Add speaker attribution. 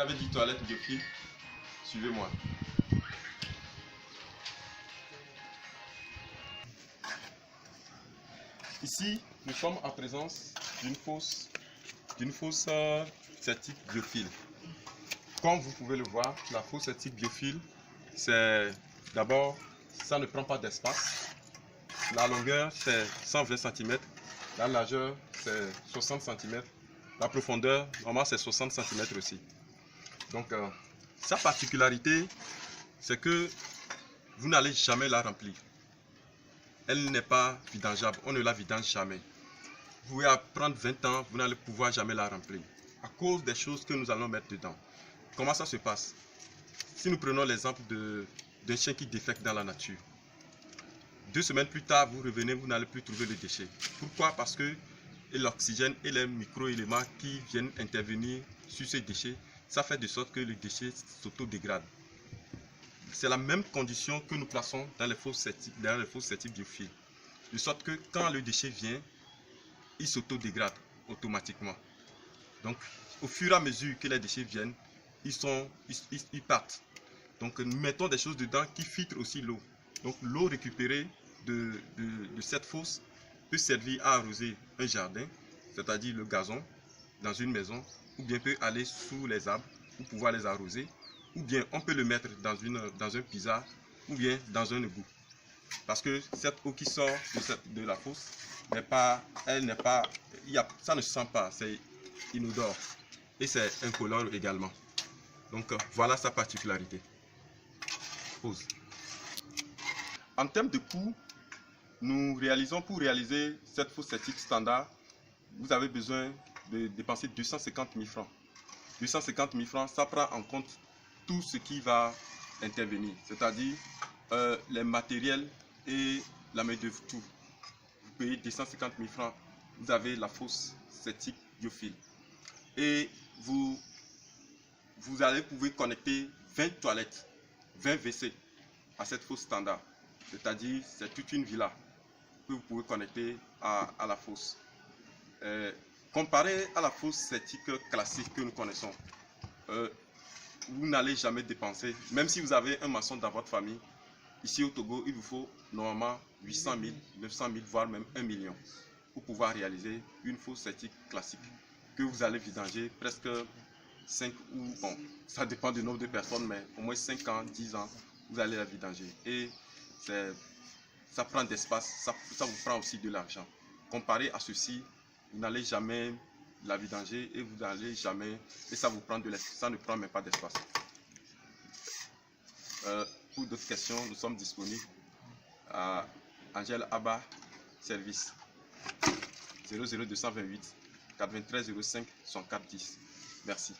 Speaker 1: avez dit toilette biophile, suivez-moi. Ici, nous sommes en présence d'une fosse septique biophile. Comme vous pouvez le voir, la fosse septique biophile, c'est d'abord, ça ne prend pas d'espace. La longueur, c'est 120 cm. La largeur, c'est 60 cm. La profondeur, normalement, c'est 60 cm aussi. Donc, sa particularité, c'est que vous n'allez jamais la remplir. Elle n'est pas vidangeable, on ne la vidange jamais. Vous pouvez prendre 20 ans, vous n'allez pouvoir jamais la remplir. À cause des choses que nous allons mettre dedans. Comment ça se passe? Si nous prenons l'exemple d'un chien qui défecte dans la nature. 2 semaines plus tard, vous revenez, vous n'allez plus trouver le déchet. Pourquoi? Parce que l'oxygène et les micro-éléments qui viennent intervenir sur ces déchets, ça fait de sorte que le déchet s'autodégrade. C'est la même condition que nous plaçons dans les fosses septiques biophiles. De sorte que quand le déchet vient, il s'autodégrade automatiquement. Donc, au fur et à mesure que les déchets viennent, ils partent. Donc, nous mettons des choses dedans qui filtrent aussi l'eau. Donc, l'eau récupérée de cette fosse peut servir à arroser un jardin, c'est-à-dire le gazon, dans une maison, ou bien peut aller sous les arbres pour pouvoir les arroser, ou bien on peut le mettre dans un puisard, ou bien dans un égout. Parce que cette eau qui sort de la fosse, ça ne se sent pas, c'est inodore. Et c'est incolore également. Donc voilà sa particularité. Pause. En termes de coût, pour réaliser cette fosse septique standard, vous avez besoin de dépenser 250 000 francs. 250 000 francs, ça prend en compte tout ce qui va intervenir, c'est-à-dire les matériels et la main-d'œuvre, tout. Vous payez 250 000 francs, vous avez la fosse septique biophile. Et vous pouvez connecter 20 toilettes, 20 WC à cette fosse standard. C'est-à-dire, c'est toute une villa que vous pouvez connecter à la fosse. Comparé à la fosse septique classique que nous connaissons, vous n'allez jamais dépenser, même si vous avez un maçon dans votre famille, ici au Togo, il vous faut normalement 800 000, 900 000, voire même 1 million pour pouvoir réaliser une fosse septique classique que vous allez vidanger presque 5 ou, bon, ça dépend du nombre de personnes, mais au moins 5 ans, 10 ans, vous allez la vidanger. Et ça prend d'espace, ça vous prend aussi de l'argent. Comparé à ceci, vous n'allez jamais la vidanger et vous n'allez jamais, et ça vous prend de l'espace, ça ne prend même pas d'espace. Pour d'autres questions, nous sommes disponibles à Angèle Abba Service 00228 93 05 104 10. Merci.